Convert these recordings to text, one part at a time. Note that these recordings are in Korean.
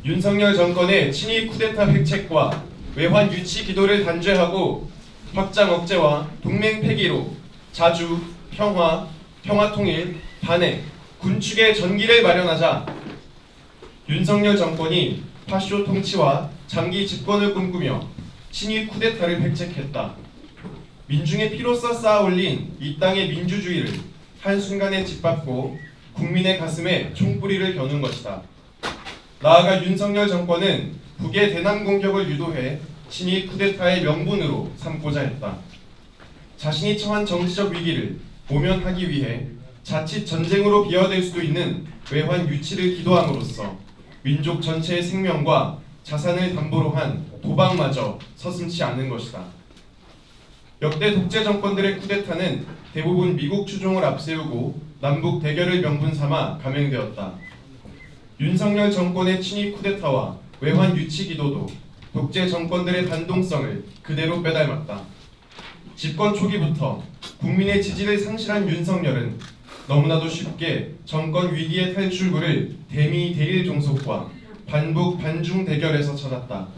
윤석열 정권의 친위 쿠데타 획책과 외환 유치 기도를 단죄하고 확장 억제와 동맹 폐기로 자주, 평화, 평화통일, 반핵, 군축의 전기를 마련하자 윤석열 정권이 파쇼 통치와 장기 집권을 꿈꾸며 친위 쿠데타를 획책했다. 민중의 피로써 쌓아올린 이 땅의 민주주의를 한순간에 짓밟고 국민의 가슴에 총뿌리를 겨눈 것이다. 나아가 윤석열 정권은 북의 대남 공격을 유도해 친위 쿠데타의 명분으로 삼고자 했다. 자신이 처한 정치적 위기를 모면하기 위해 자칫 전쟁으로 비화될 수도 있는 외환 유치를 기도함으로써 민족 전체의 생명과 자산을 담보로 한 도박마저 서슴지 않은 것이다. 역대 독재 정권들의 쿠데타는 대부분 미국 추종을 앞세우고 남북 대결을 명분 삼아 감행되었다. 윤석열 정권의 친위 쿠데타와 외환 유치 기도도 독재 정권들의 반동성을 그대로 빼닮았다. 집권 초기부터 국민의 지지를 상실한 윤석열은 너무나도 쉽게 정권 위기의 탈출구를 대미 대일 종속과 반북 반중 대결에서 찾았다.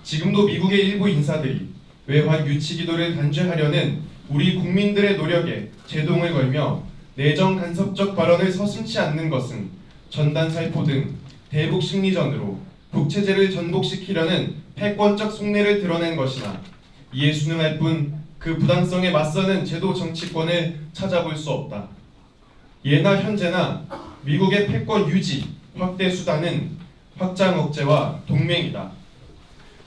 지금도 미국의 일부 인사들이 외환 유치 기도를 단죄하려는 우리 국민들의 노력에 제동을 걸며 내정 간섭적 발언을 서슴지 않는 것은 전단 살포 등 대북 심리전으로 북체제를 전복시키려는 패권적 속내를 드러낸 것이나 이에 순응할 뿐 그 부당성에 맞서는 제도 정치권을 찾아볼 수 없다. 예나 현재나 미국의 패권 유지, 확대 수단은 확장 억제와 동맹이다.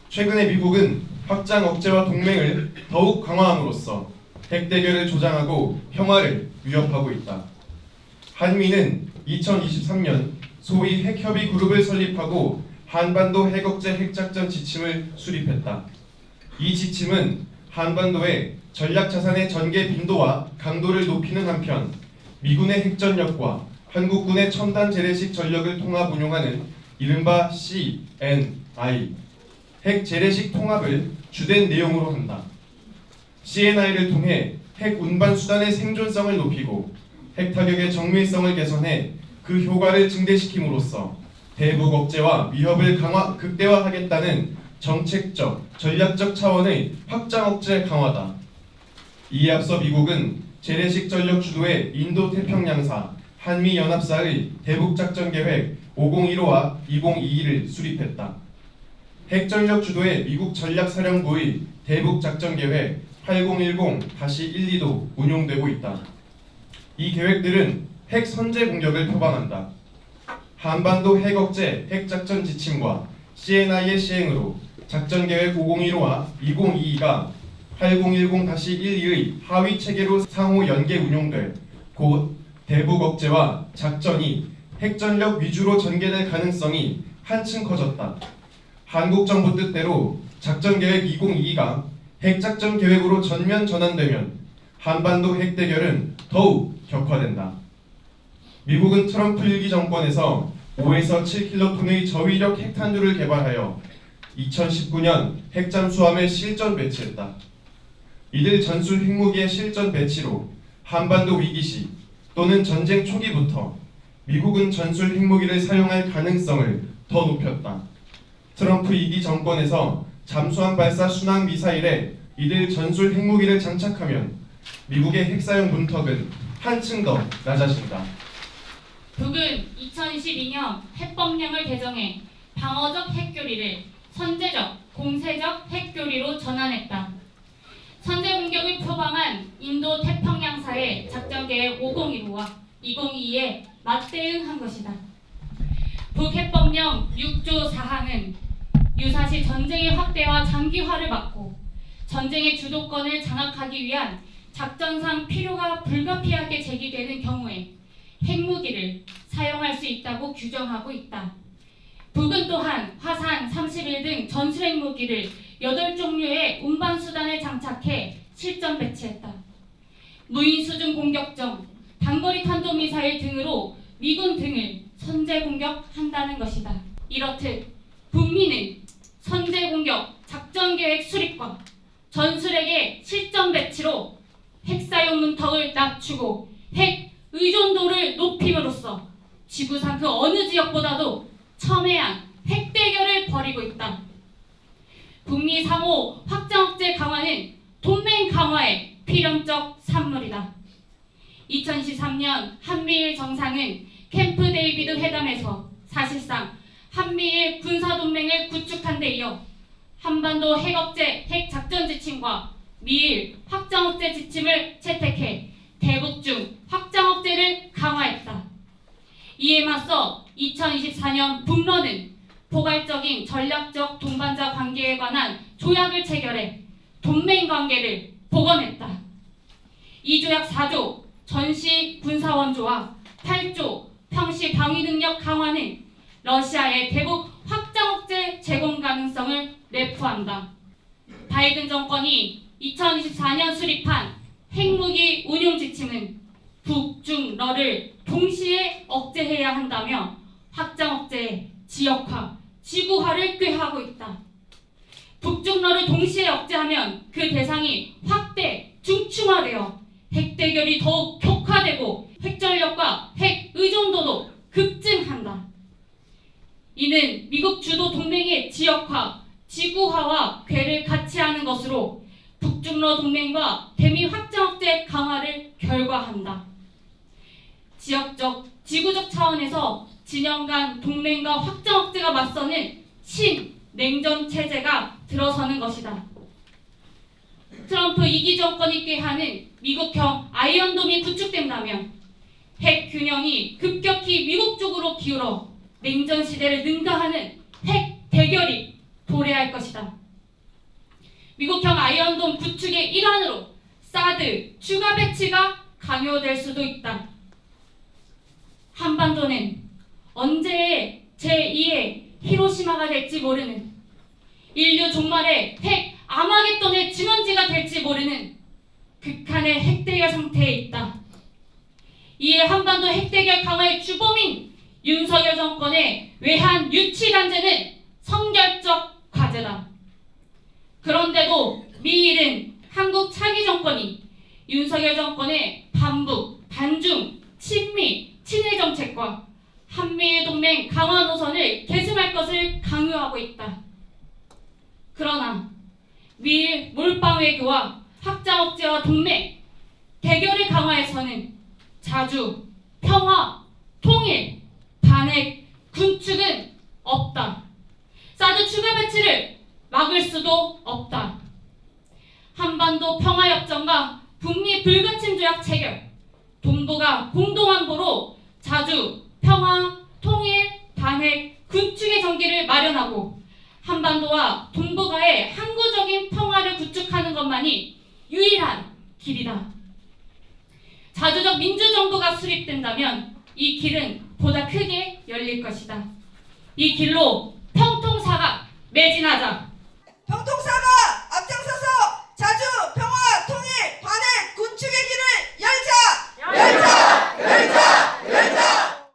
최근에 미국은 확장 억제와 동맹을 더욱 강화함으로써 핵 대결을 조장하고 평화를 위협하고 있다. 한미는 2023년 소위 핵협의 그룹을 설립하고 한반도 핵억제 핵작전 지침을 수립했다. 이 지침은 한반도의 전략자산의 전개 빈도와 강도를 높이는 한편 미군의 핵전력과 한국군의 첨단 재래식 전력을 통합 운용하는 이른바 CNI 핵 재래식 통합을 주된 내용으로 한다. CNI를 통해 핵 운반 수단의 생존성을 높이고 핵 타격의 정밀성을 개선해 그 효과를 증대시킴으로써 대북 억제와 위협을 극대화하겠다는 정책적, 전략적 차원의 확장 억제 강화다. 이에 앞서 미국은 재래식 전력 주도의 인도태평양사 한미연합사의 대북작전계획 5015와 2022를 수립했다. 핵전력 주도의 미국 전략사령부의 대북작전계획 8010-12도 운용되고 있다. 이 계획들은 핵 선제 공격을 표방한다. 한반도 핵억제 핵작전 지침과 CNI의 시행으로 작전계획 5015와 2022가 8010-12의 하위 체계로 상호 연계 운용돼 곧 대북 억제와 작전이 핵전력 위주로 전개될 가능성이 한층 커졌다. 한국 정부 뜻대로 작전계획 2022가 핵작전 계획으로 전면 전환되면 한반도 핵대결은 더욱 격화된다. 미국은 트럼프 1기 정권에서 5에서 7킬로톤의 저위력 핵탄두를 개발하여 2019년 핵잠수함에 실전 배치했다. 이들 전술 핵무기의 실전 배치로 한반도 위기 시 또는 전쟁 초기부터 미국은 전술 핵무기를 사용할 가능성을 더 높였다. 트럼프 2기 정권에서 잠수함 발사 순항 미사일에 이들 전술 핵무기를 장착하면 미국의 핵사용 문턱은 한층 더 낮아진다. 북은 2012년 핵법령을 개정해 방어적 핵교리를 선제적, 공세적 핵교리로 전환했다. 선제 공격을 표방한 인도 태평양사의 작전계획 5015와 2022에 맞대응한 것이다. 북핵법령 6조 4항은 유사시 전쟁의 확대와 장기화를 막고 전쟁의 주도권을 장악하기 위한 작전상 필요가 불가피하게 제기되는 경우에 핵무기를 사용할 수 있다고 규정하고 있다. 북은 또한 화산 31 등 전술핵무기를 8종류의 운반수단에 장착해 실전 배치했다. 무인수중 공격정, 단거리 탄도미사일 등으로 미군 등을 선제 공격한다는 것이다. 이렇듯 북미는 선제 공격 작전계획 수립과 전술핵의 실전 배치로 핵사용 문턱을 낮추고 핵 의존도를 높임으로써 지구상 그 어느 지역보다도 첨예한 벌이고 있다. 북미 상호 확장 억제 강화는 동맹 강화의 필연적 산물이다. 2023년 한미일 정상은 캠프 데이비드 회담에서 사실상 한미일 군사동맹을 구축한 데 이어 한반도 핵억제 핵작전 지침과 미일 확장억제 지침을 채택해 대북중 확장억제를 강화했다. 이에 맞서 2024년 북러는 포괄적인 전략적 동반자 관계에 관한 조약을 체결해 동맹관계를 복원했다. 이 조약 4조 전시 군사원조와 8조 평시 방위 능력 강화는 러시아의 대북 확장 억제 제공 가능성을 내포한다. 바이든 정권이 2024년 수립한 핵무기 운용 지침은 북중러를 동시에 억제해야 한다며 확장 억제의 지역화, 지구화를 꾀하고 있다. 북중러를 동시에 억제하면 그 대상이 확대, 중충화되어 핵대결이 더욱 격화되고 핵전력과 핵 의존도도 급증한다. 이는 미국 주도 동맹의 지역화, 지구화와 궤를 같이 하는 것으로 북중러 동맹과 대미 확장 억제 강화를 결과한다. 지역적, 지구적 차원에서 진영 간 동맹과 확장 억제가 맞서는 신냉전 체제가 들어서는 것이다. 트럼프 2기 정권이 꾀하는 미국형 아이언돔이 구축된다면 핵 균형이 급격히 미국 쪽으로 기울어 냉전 시대를 능가하는 핵 대결이 도래할 것이다. 미국형 아이언돔 구축의 일환으로 사드 추가 배치가 강요될 수도 있다. 한반도는 언제 제2의 히로시마가 될지 모르는, 인류 종말의 핵 아마겟돈의 증언지가 될지 모르는 극한의 핵대결 상태에 있다. 이에 한반도 핵대결 강화의 주범인 윤석열 정권의 외환 유치 단죄는 성결적 과제다. 그런데도 미일은 한국 차기 정권이 윤석열 정권의 반북, 반중, 친미, 친일 정책과 한미일 동맹 강화 노선을 계승할 것을 강요하고 있다. 그러나 미일 몰빵 외교와 확장 억제와 동맹, 대결을 강화해서는 자주, 평화, 통일, 반핵, 군축은 없다. 사드 추가 배치를 막을 수도 없다. 한반도 평화협정과 북미 불가침 조약 체결, 동북아 공동안보로 자주, 평화, 통일, 반핵, 군축의 전기를 마련하고 한반도와 동북아의 항구적인 평화를 구축하는 것만이 유일한 길이다. 자주적 민주정부가 수립된다면 이 길은 보다 크게 열릴 것이다. 이 길로 평통사가 매진하자. 평통사가